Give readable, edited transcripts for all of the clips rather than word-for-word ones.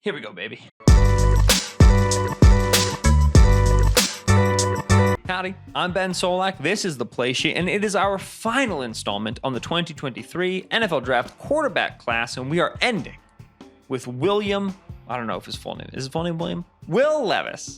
Here we go, baby. Howdy, I'm Ben Solak. This is the Play Sheet, and it is our final installment on the 2023 NFL Draft quarterback class, and we are ending with William. I don't know if his full name is his full name William? Will Levis.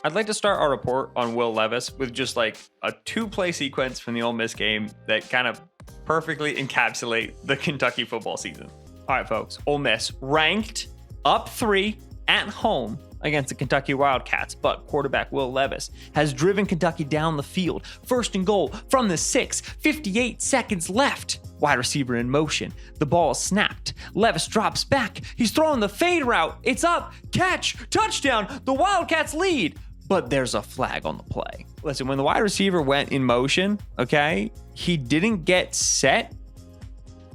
I'd like to start our report on Will Levis with just like a 2-play sequence from the Ole Miss game that kind of perfectly encapsulate the Kentucky football season. All right, folks. Ole Miss ranked up 3 at home against the Kentucky Wildcats, but quarterback Will Levis has driven Kentucky down the field. First and goal from the 6, 58 seconds left. Wide receiver in motion. The ball is snapped. Levis drops back. He's throwing the fade route. It's up. Catch. Touchdown. The Wildcats lead. But there's a flag on the play. Listen, when the wide receiver went in motion, okay, he didn't get set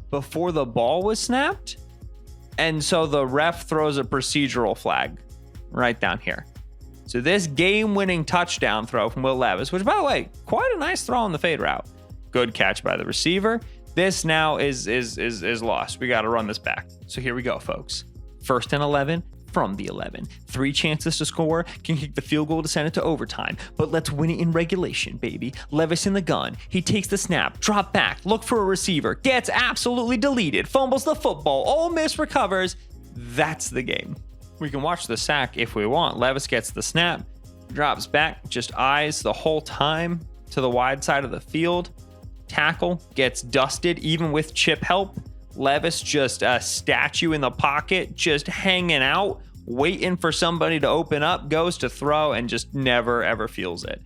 before the ball was snapped. And so the ref throws a procedural flag right down here. So this game-winning touchdown throw from Will Levis, which, by the way, quite a nice throw on the fade route. Good catch by the receiver. This now is lost. We got to run this back. So here we go, folks. 1st and 11 from the 11. 3 chances to score, can kick the field goal to send it to overtime. But let's win it in regulation, baby. Levis in the gun. He takes the snap, drop back, look for a receiver, gets absolutely deleted, fumbles the football. Ole Miss recovers. That's the game. We can watch the sack if we want. Levis gets the snap, drops back, just eyes the whole time to the wide side of the field. Tackle gets dusted, even with chip help. Levis just a statue in the pocket, just hanging out, waiting for somebody to open up, goes to throw, and just never, ever feels it.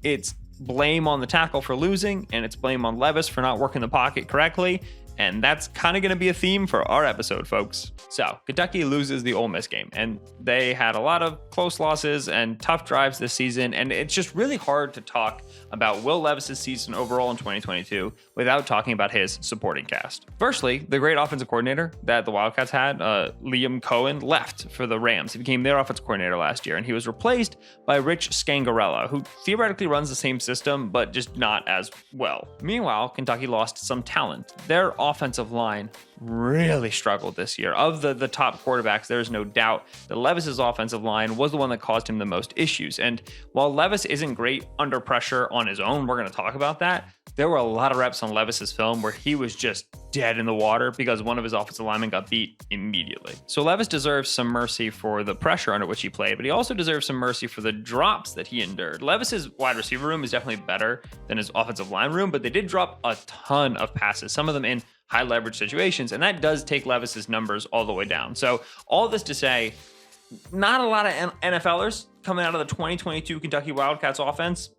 It's blame on the tackle for losing, and it's blame on Levis for not working the pocket correctly. And that's kind of going to be a theme for our episode, folks. So Kentucky loses the Ole Miss game, and they had a lot of close losses and tough drives this season. And it's just really hard to talk about Will Levis's season overall in 2022 without talking about his supporting cast. Firstly, the great offensive coordinator that the Wildcats had, Liam Cohen, left for the Rams. He became their offensive coordinator last year, and he was replaced by Rich Scangarella, who theoretically runs the same system, but just not as well. Meanwhile, Kentucky lost some talent. Their offensive line really struggled this year. Of the top quarterbacks, there's no doubt that Levis's offensive line was the one that caused him the most issues. And while Levis isn't great under pressure on his own, we're going to talk about that. There were a lot of reps on Levis's film where he was just dead in the water because one of his offensive linemen got beat immediately. So Levis deserves some mercy for the pressure under which he played, but he also deserves some mercy for the drops that he endured. Levis's wide receiver room is definitely better than his offensive line room, but they did drop a ton of passes, some of them in high leverage situations, and that does take Levis's numbers all the way down. So all this to say, not a lot of NFLers coming out of the 2022 Kentucky Wildcats offense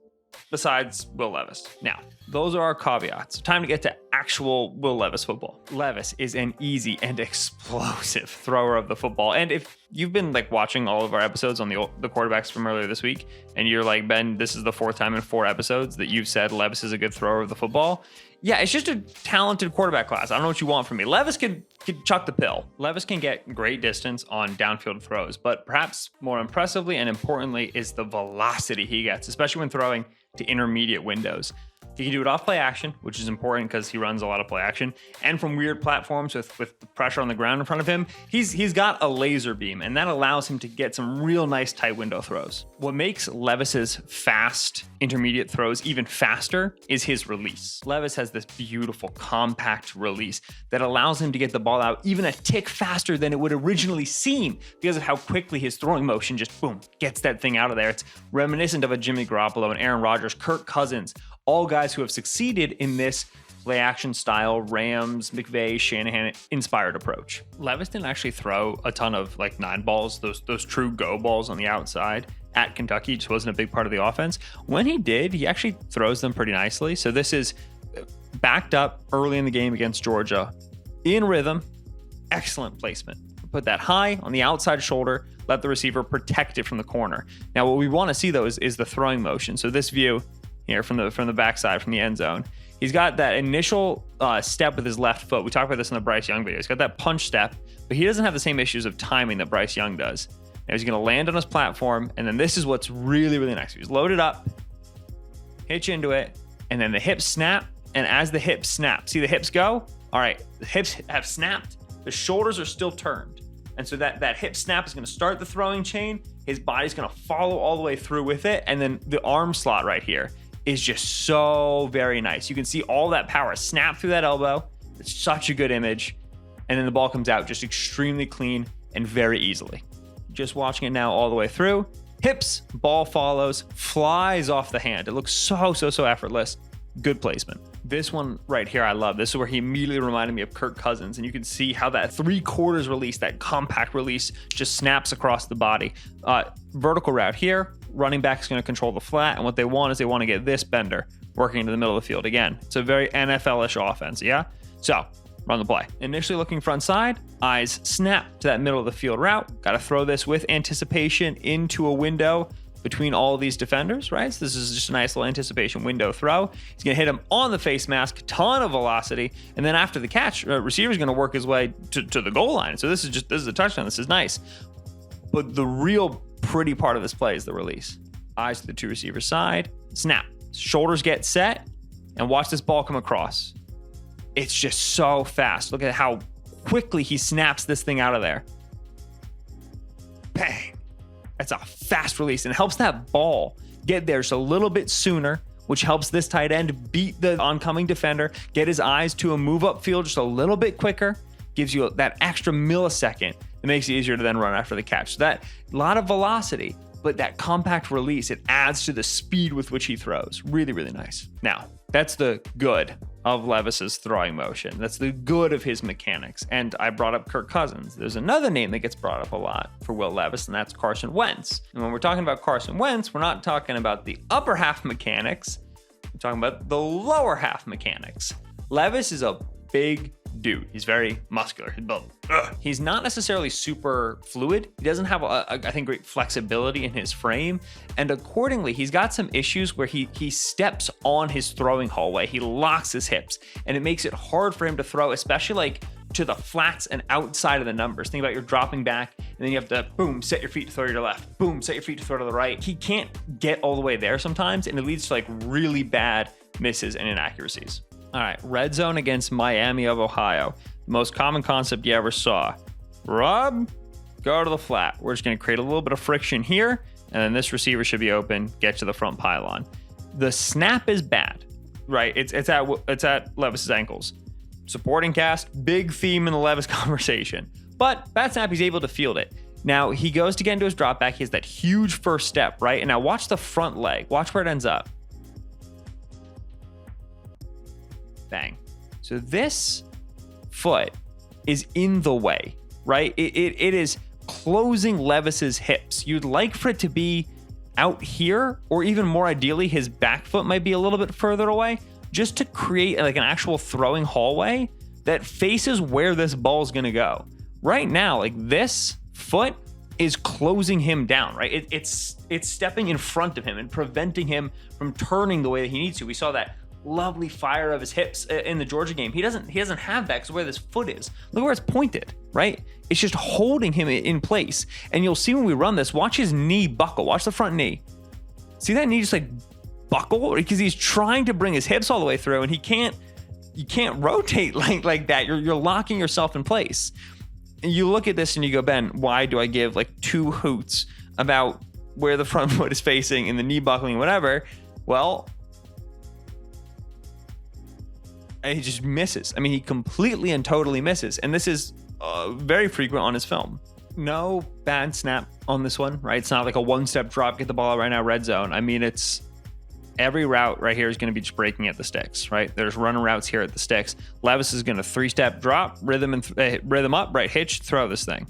besides Will Levis. Now, those are our caveats. Time to get to actual Will Levis football. Levis is an easy and explosive thrower of the football. And if you've been like watching all of our episodes on the quarterbacks from earlier this week, and you're like, Ben, this is the 4th time in 4 episodes that you've said Levis is a good thrower of the football. Yeah, it's just a talented quarterback class. I don't know what you want from me. Levis can chuck the pill. Levis can get great distance on downfield throws, but perhaps more impressively and importantly is the velocity he gets, especially when throwing to intermediate windows. He can do it off play action, which is important because he runs a lot of play action, and from weird platforms with the pressure on the ground in front of him. He's got a laser beam, and that allows him to get some real nice tight window throws. What makes Levis's fast intermediate throws even faster is his release. Levis has this beautiful compact release that allows him to get the ball out even a tick faster than it would originally seem because of how quickly his throwing motion just boom gets that thing out of there. It's reminiscent of a Jimmy Garoppolo and Aaron Rodgers, Kirk Cousins, all guys who have succeeded in this play action style, Rams, McVay, Shanahan inspired approach. Levis didn't actually throw a ton of like 9 balls, those true go balls on the outside at Kentucky. It just wasn't a big part of the offense. When he did, he actually throws them pretty nicely. So this is backed up early in the game against Georgia, in rhythm, excellent placement. Put that high on the outside shoulder, let the receiver protect it from the corner. Now what we want to see though is the throwing motion. So this view here from the backside, from the end zone. He's got that initial step with his left foot. We talked about this in the Bryce Young video. He's got that punch step, but he doesn't have the same issues of timing that Bryce Young does. Now he's going to land on his platform, and then this is what's really, really nice. He's loaded up, hitch into it, and then the hips snap, and as the hips snap, see the hips go? All right, the hips have snapped. the shoulders are still turned. And so that hip snap is going to start the throwing chain. His body's going to follow all the way through with it. And then the arm slot right here is just so very nice. You can see all that power snap through that elbow. It's such a good image. And then the ball comes out just extremely clean and very easily. Just watching it now all the way through. Hips, ball follows, flies off the hand. It looks so effortless. Good placement. This one right here, I love. This is where he immediately reminded me of Kirk Cousins. And you can see how that 3/4 release, that compact release, just snaps across the body. Vertical route here. Running back is going to control the flat. And what they want is they want to get this bender working into the middle of the field. Again, it's a very NFL-ish offense, yeah? So, run the play. Initially looking front side, eyes snap to that middle of the field route. Got to throw this with anticipation into a window between all of these defenders, right? So this is just a nice little anticipation window throw. He's going to hit him on the face mask, ton of velocity. And then after the catch, receiver's going to work his way to the goal line. So this is a touchdown. This is nice. But the real pretty part of this play is the release. Eyes to the two receiver side, snap. Shoulders get set, and watch this ball come across. It's just so fast. Look at how quickly he snaps this thing out of there. Bang. That's a fast release and helps that ball get there just a little bit sooner, which helps this tight end beat the oncoming defender, get his eyes to a move upfield just a little bit quicker, gives you that extra millisecond that makes it easier to then run after the catch. So that a lot of velocity, but that compact release, it adds to the speed with which he throws. Really, really nice. Now, that's the good of Levis's throwing motion. That's the good of his mechanics. And I brought up Kirk Cousins. There's another name that gets brought up a lot for Will Levis, and that's Carson Wentz. And when we're talking about Carson Wentz, we're not talking about the upper half mechanics. We're talking about the lower half mechanics. Levis is a big dude. He's very muscular. He's built. He's not necessarily super fluid. He doesn't have, I think, great flexibility in his frame. And accordingly, he's got some issues where he steps on his throwing hallway. He locks his hips, and it makes it hard for him to throw, especially like to the flats and outside of the numbers. Think about you're dropping back, and then you have to, boom, set your feet to throw to the left. Boom, set your feet to throw to the right. He can't get all the way there sometimes, and it leads to like really bad misses and inaccuracies. All right, red zone against Miami of Ohio. The most common concept you ever saw. Rob, go to the flat. We're just going to create a little bit of friction here, and then this receiver should be open, get to the front pylon. The snap is bad, right? It's at Levis's ankles. Supporting cast, big theme in the Levis conversation. But bad snap, he's able to field it. Now, he goes to get into his drop back. He has that huge first step, right? And now watch the front leg. Watch where it ends up. Bang. So this foot is in the way, right? It is closing Levis's hips. You'd like for it to be out here, or even more ideally, his back foot might be a little bit further away, just to create like an actual throwing hallway that faces where this ball is going to go. Right now, like this foot is closing him down, right? It's stepping in front of him and preventing him from turning the way that he needs to. We saw that lovely fire of his hips in the Georgia game. He doesn't have that because where this foot is. Look where it's pointed, right? It's just holding him in place. And you'll see when we run this, watch his knee buckle. Watch the front knee. See that knee just like buckle? Because he's trying to bring his hips all the way through, and you can't rotate like that. You're locking yourself in place. And you look at this and you go, Ben, why do I give like two hoots about where the front foot is facing and the knee buckling, whatever? Well, he just misses. I mean, he completely and totally misses. And this is very frequent on his film. No bad snap on this one, right? It's not like a one-step drop, get the ball out right now, red zone. I mean, it's every route right here is going to be just breaking at the sticks, right? There's running routes here at the sticks. Levis is going to three-step drop, rhythm up, right hitch, throw this thing.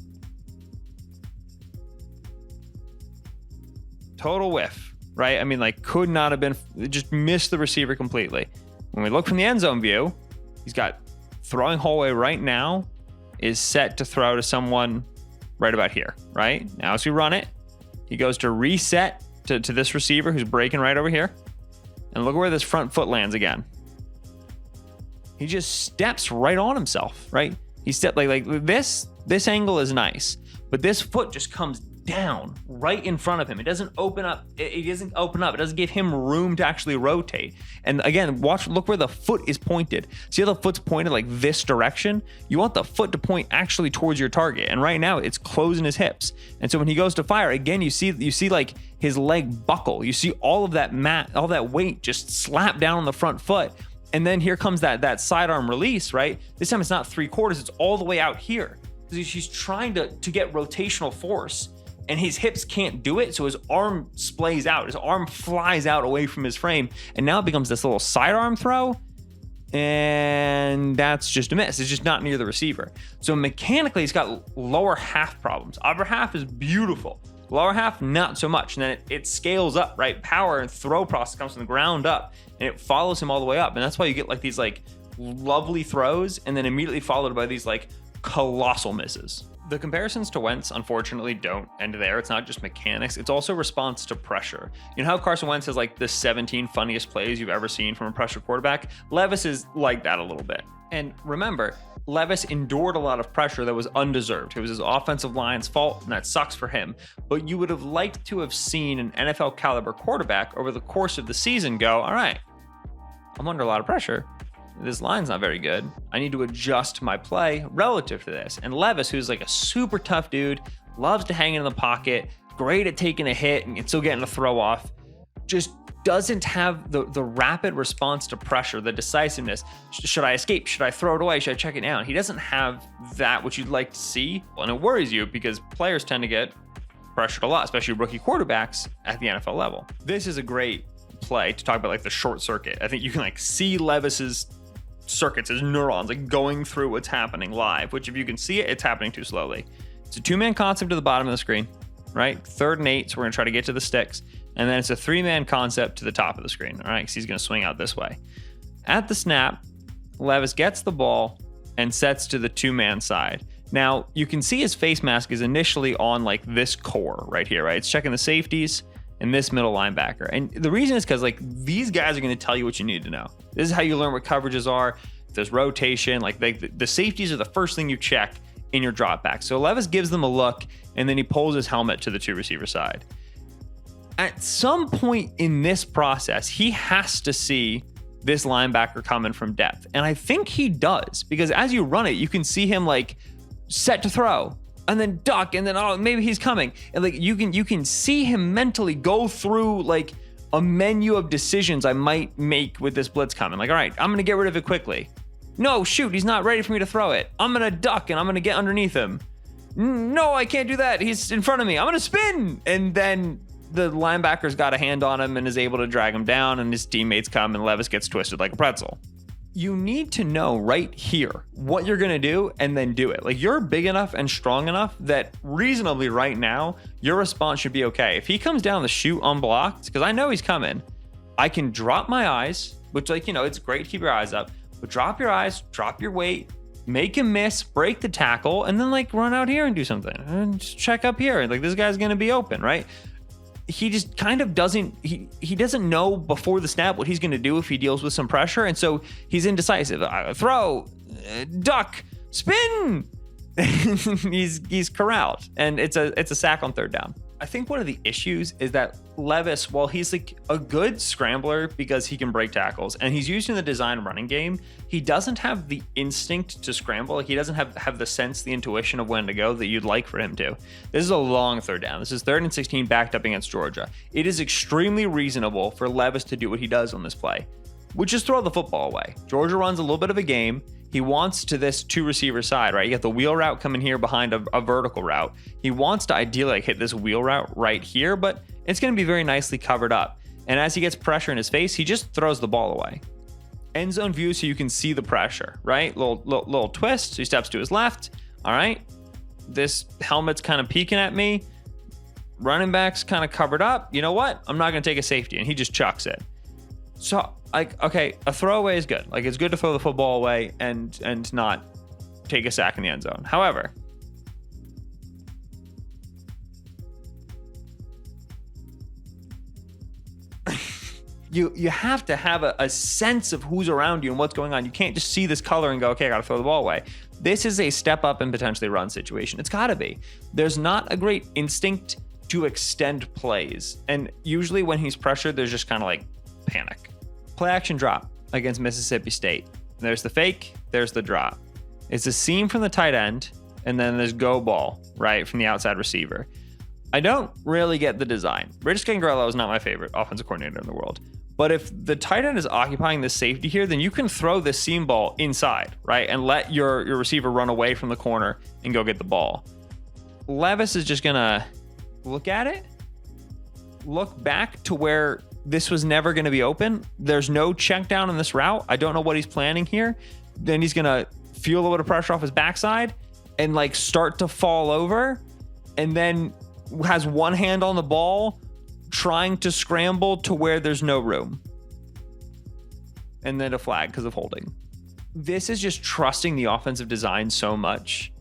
Total whiff, right? I mean, like could not have been, just missed the receiver completely. When we look from the end zone view, he's got throwing hallway right now is set to throw to someone right about here, right? Now as we run it, he goes to reset to this receiver who's breaking right over here. And look where this front foot lands again. He just steps right on himself, right? He stepped like this angle is nice, but this foot just comes down right in front of him. It doesn't open up. It doesn't open up. It doesn't give him room to actually rotate. And again, look where the foot is pointed. See how the foot's pointed like this direction? You want the foot to point actually towards your target. And right now it's closing his hips. And so when he goes to fire, again, you see like his leg buckle. You see all of that weight just slap down on the front foot. And then here comes that sidearm release, right? This time it's not 3/4, it's all the way out here. Because he's trying to get rotational force, and his hips can't do it, so his arm splays out. His arm flies out away from his frame, and now it becomes this little sidearm throw, and that's just a miss. It's just not near the receiver. So mechanically, he's got lower half problems. Upper half is beautiful. Lower half, not so much. And then it scales up, right? Power and throw process comes from the ground up, and it follows him all the way up. And that's why you get like these like lovely throws, and then immediately followed by these like colossal misses. The comparisons to Wentz, unfortunately, don't end there. It's not just mechanics. It's also response to pressure. You know how Carson Wentz has like the 17 funniest plays you've ever seen from a pressure quarterback? Levis is like that a little bit. And remember, Levis endured a lot of pressure that was undeserved. It was his offensive line's fault, and that sucks for him. But you would have liked to have seen an NFL caliber quarterback over the course of the season go, all right, I'm under a lot of pressure. This line's not very good. I need to adjust my play relative to this. And Levis, who's like a super tough dude, loves to hang in the pocket, great at taking a hit and still getting a throw off, just doesn't have the rapid response to pressure, the decisiveness. Should I escape? Should I throw it away? Should I check it down? He doesn't have that, which you'd like to see. And it worries you because players tend to get pressured a lot, especially rookie quarterbacks at the NFL level. This is a great play to talk about like the short circuit. I think you can like see Levis's circuits, his neurons, like going through what's happening live, which if you can see it, it's happening too slowly. It's a 2-man concept to the bottom of the screen, right? 3rd and 8, so we're gonna try to get to the sticks. And then it's a 3-man concept to the top of the screen, all right? Because he's gonna swing out this way. At the snap, Levis gets the ball and sets to the 2-man side. Now, you can see his face mask is initially on like this core right here, right? It's checking the safeties and this middle linebacker. And the reason is because like these guys are going to tell you what you need to know. This is how you learn what coverages are. There's rotation, like the safeties are the first thing you check in your drop back. So Levis gives them a look, and then he pulls his helmet to the 2 receiver side. At some point in this process, he has to see this linebacker coming from depth. And I think he does, because as you run it, you can see him like set to throw and then duck, and then, oh, maybe he's coming. And like you can see him mentally go through like a menu of decisions I might make with this blitz coming. Like, all right, I'm going to get rid of it quickly. No, shoot, he's not ready for me to throw it. I'm going to duck and I'm going to get underneath him. No, I can't do that. He's in front of me. I'm going to spin. And then the linebacker's got a hand on him and is able to drag him down, and his teammates come and Levis gets twisted like a pretzel. You need to know right here what you're going to do and then do it. Like, you're big enough and strong enough that reasonably right now, your response should be okay. If he comes down the chute unblocked, because I know he's coming, I can drop my eyes, which, like, you know, it's great to keep your eyes up, but drop your eyes, drop your weight, make him miss, break the tackle, and then like run out here and do something and just check up here. Like, this guy's going to be open, right? He just kind of doesn't, he doesn't know before the snap what he's going to do if he deals with some pressure. And so he's indecisive. Throw, duck, spin. he's corralled, and it's a sack on 3rd down. I think one of the issues is that Levis, while he's like a good scrambler because he can break tackles and he's used in the design running game, he doesn't have the instinct to scramble. Like, he doesn't have the sense, the intuition of when to go that you'd like for him to. This is a long 3rd down. This is 3rd and 16 backed up against Georgia. It is extremely reasonable for Levis to do what he does on this play, which is throw the football away. Georgia runs a little bit of a game. He wants to this 2 receiver side, right? You got the wheel route coming here behind a vertical route. He wants to ideally like hit this wheel route right here, but it's going to be very nicely covered up. And as he gets pressure in his face, he just throws the ball away. End zone view so you can see the pressure, right? Little twist. So he steps to his left. All right. This helmet's kind of peeking at me. Running back's kind of covered up. You know what? I'm not going to take a safety. And he just chucks it. So, like, okay, a throwaway is good. Like, it's good to throw the football away and not take a sack in the end zone. However, you have to have a sense of who's around you and what's going on. You can't just see this color and go, okay, I got to throw the ball away. This is a step up and potentially run situation. It's got to be. There's not a great instinct to extend plays. And usually when he's pressured, there's just kind of like panic. Play action drop against Mississippi State. There's the fake, there's the drop. It's a seam from the tight end, and then there's go ball, right, from the outside receiver. I don't really get the design. Rich Gangrello is not my favorite offensive coordinator in the world. But if the tight end is occupying this safety here, then you can throw this seam ball inside, right, and let your receiver run away from the corner and go get the ball. Levis is just going to look at it, look back to where this was never going to be open. There's no check down in this route. I don't know what he's planning here. Then he's going to feel a little bit of pressure off his backside and like start to fall over, and then has one hand on the ball trying to scramble to where there's no room, and then a flag because of holding. This is just trusting the offensive design so much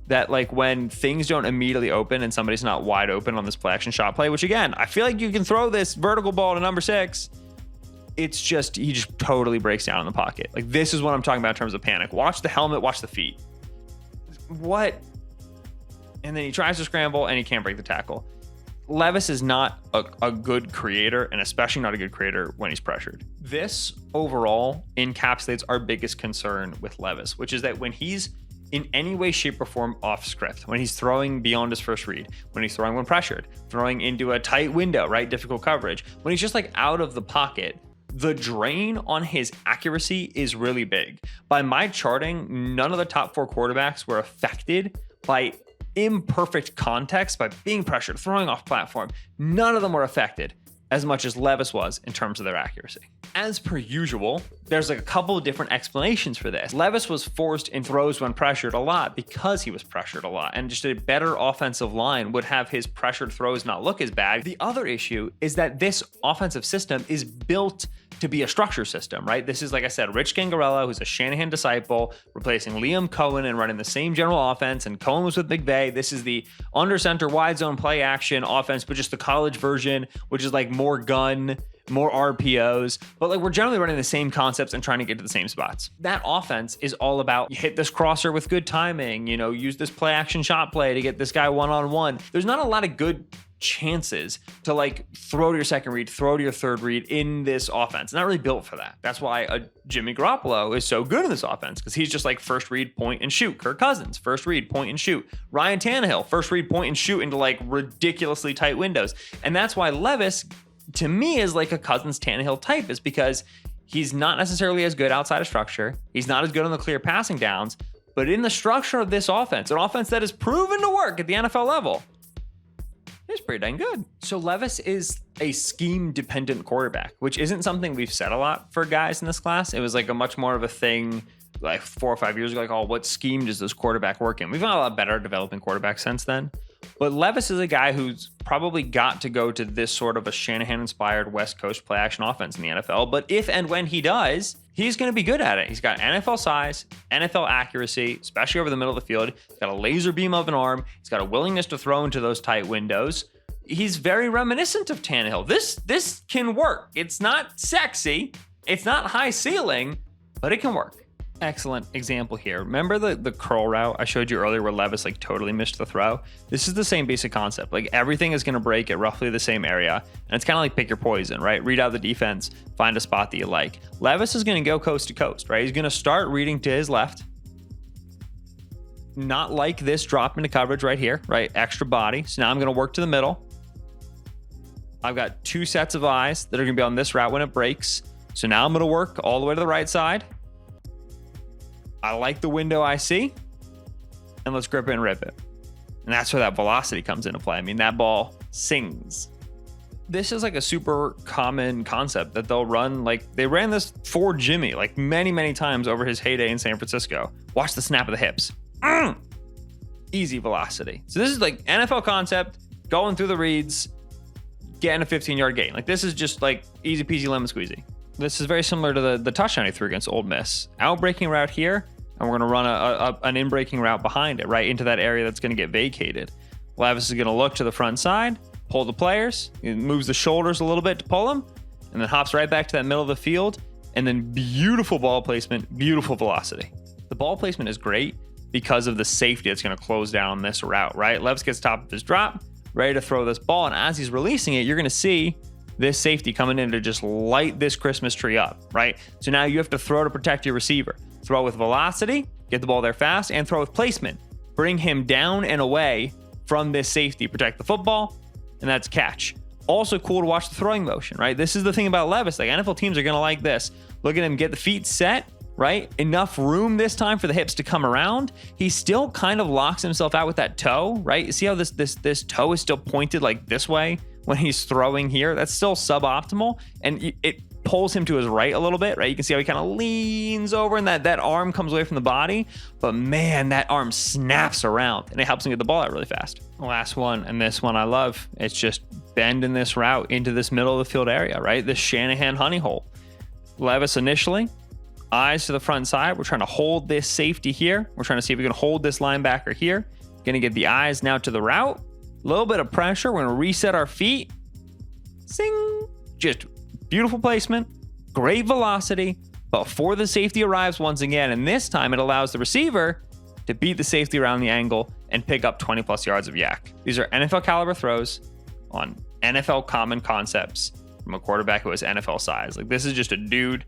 that like when things don't immediately open and somebody's not wide open on this play action shot play, which again, I feel like you can throw this vertical ball to number 6. It's just, he just totally breaks down in the pocket. Like this is what I'm talking about in terms of panic. Watch the helmet, watch the feet. What? And then he tries to scramble and he can't break the tackle. Levis is not a good creator, and especially not a good creator when he's pressured. This overall encapsulates our biggest concern with Levis, which is that when he's in any way, shape, or form off script, when he's throwing beyond his first read, when he's throwing when pressured, throwing into a tight window, right, difficult coverage, when he's just like out of the pocket, the drain on his accuracy is really big. By my charting, none of the top 4 quarterbacks were affected by imperfect context, by being pressured, throwing off platform. None of them were affected as much as Levis was in terms of their accuracy. As per usual, there's like a couple of different explanations for this. Levis was forced in throws when pressured a lot because he was pressured a lot, and just a better offensive line would have his pressured throws not look as bad. The other issue is that this offensive system is built to be a structure system, right? This is, like I said, Rich Gangarello, who's a Shanahan disciple, replacing Liam Cohen and running the same general offense, and Cohen was with McVay. This is the under center wide zone play action offense, but just the college version, which is like more gun, more RPOs, but like we're generally running the same concepts and trying to get to the same spots. That offense is all about hit this crosser with good timing, you know, use this play action shot play to get this guy one-on-one. There's not a lot of good chances to like throw to your second read, throw to your third read in this offense. It's not really built for that. That's why Jimmy Garoppolo is so good in this offense, because he's just like first read, point and shoot. Kirk Cousins, first read, point and shoot. Ryan Tannehill, first read, point and shoot into like ridiculously tight windows. And that's why Levis, to me, is like a Cousins Tannehill type, is because he's not necessarily as good outside of structure. He's not as good on the clear passing downs, but in the structure of this offense, an offense that is proven to work at the NFL level, it's pretty dang good. So Levis is a scheme-dependent quarterback, which isn't something we've said a lot for guys in this class. It was like a much more of a thing like 4 or 5 years ago, like, oh, what scheme does this quarterback work in? We've gotten a lot better at developing quarterbacks since then. But Levis is a guy who's probably got to go to this sort of a Shanahan-inspired West Coast play-action offense in the NFL. But if and when he does, he's going to be good at it. He's got NFL size, NFL accuracy, especially over the middle of the field. He's got a laser beam of an arm. He's got a willingness to throw into those tight windows. He's very reminiscent of Tannehill. This can work. It's not sexy. It's not high ceiling, but it can work. Excellent example here. Remember the curl route I showed you earlier where Levis like totally missed the throw? This is the same basic concept. Like everything is going to break at roughly the same area. And it's kind of like pick your poison, right? Read out the defense, find a spot that you like. Levis is going to go coast to coast, right? He's going to start reading to his left. Not like this drop into coverage right here, right? Extra body. So now I'm going to work to the middle. I've got 2 sets of eyes that are going to be on this route when it breaks. So now I'm going to work all the way to the right side. I like the window I see, and let's grip it and rip it. And that's where that velocity comes into play. I mean, that ball sings. This is like a super common concept that they'll run. Like they ran this for Jimmy like many, many times over his heyday in San Francisco. Watch the snap of the hips. Easy velocity. So this is like NFL concept, going through the reads, getting a 15-yard gain. Like this is just like easy peasy lemon squeezy. This is very similar to the touchdown he threw against Ole Miss. Out-breaking route here, and we're going to run an in-breaking route behind it, right into that area that's going to get vacated. Levis is going to look to the front side, pull the players, he moves the shoulders a little bit to pull them, and then hops right back to that middle of the field, and then beautiful ball placement, beautiful velocity. The ball placement is great, because of the safety that's going to close down on this route, right? Levis gets top of his drop, ready to throw this ball. And as he's releasing it, you're going to see this safety coming in to just light this Christmas tree up, right? So now you have to throw to protect your receiver. Throw with velocity, get the ball there fast, and throw with placement. Bring him down and away from this safety, protect the football, and that's catch. Also cool to watch the throwing motion, right? This is the thing about Levis. Like, NFL teams are going to like this. Look at him get the feet set, right? Enough room this time for the hips to come around. He still kind of locks himself out with that toe, right? You see how this toe is still pointed like this way when he's throwing here? That's still suboptimal, and it pulls him to his right a little bit, right? You can see how he kind of leans over and that arm comes away from the body, but man, that arm snaps around and it helps him get the ball out really fast. The last one, and this one I love, it's just bending this route into this middle of the field area, right? This Shanahan honey hole. Levis initially, eyes to the front side. We're trying to hold this safety here. We're trying to see if we can hold this linebacker here. Gonna get the eyes now to the route. A little bit of pressure. We're gonna reset our feet. Sing. Just beautiful placement, great velocity, but before the safety arrives once again, and this time it allows the receiver to beat the safety around the angle and pick up 20 plus yards of yak. These are NFL caliber throws on NFL common concepts from a quarterback who has NFL size. Like, this is just a dude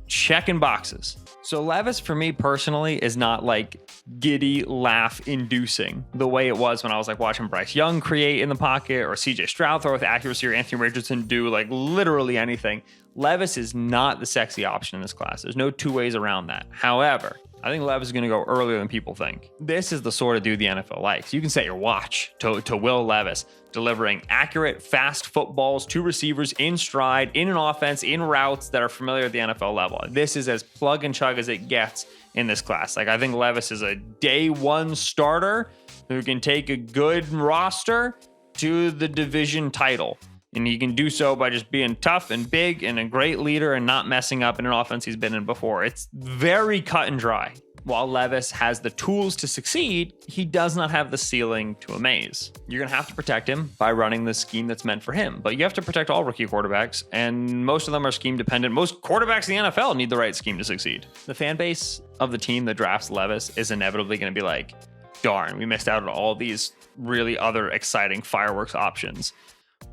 checking boxes. So Levis, for me personally, is not like giddy laugh inducing the way it was when I was like watching Bryce Young create in the pocket or CJ Stroud throw with accuracy or Anthony Richardson do like literally anything. Levis is not the sexy option in this class. There's no two ways around that. However, I think Levis is going to go earlier than people think. This is the sort of dude the NFL likes. You can set your watch to Will Levis delivering accurate, fast footballs to receivers in stride, in an offense, in routes that are familiar at the NFL level. This is as plug and chug as it gets in this class. Like, I think Levis is a day one starter who can take a good roster to the division title. And he can do so by just being tough and big and a great leader and not messing up in an offense he's been in before. It's very cut and dry. While Levis has the tools to succeed, he does not have the ceiling to amaze. You're going to have to protect him by running the scheme that's meant for him. But you have to protect all rookie quarterbacks, and most of them are scheme dependent. Most quarterbacks in the NFL need the right scheme to succeed. The fan base of the team that drafts Levis is inevitably going to be like, darn, we missed out on all these really other exciting fireworks options.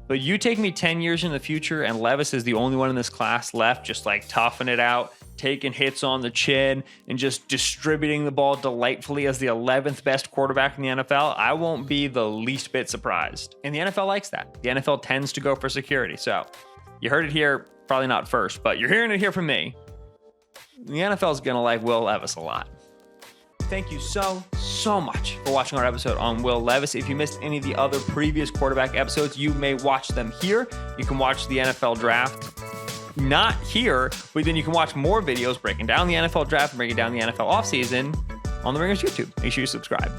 But you take me 10 years in the future and Levis is the only one in this class left, just like toughing it out, taking hits on the chin, and just distributing the ball delightfully as the 11th best quarterback in the NFL, I won't be the least bit surprised. And the NFL likes that. The NFL tends to go for security. So you heard it here, probably not first, but you're hearing it here from me. The NFL is going to like Will Levis a lot. Thank you so much for watching our episode on Will Levis. If you missed any of the other previous quarterback episodes, you may watch them here. You can watch the NFL draft not here, but then you can watch more videos breaking down the NFL draft and breaking down the NFL offseason on the Ringers YouTube. Make sure you subscribe.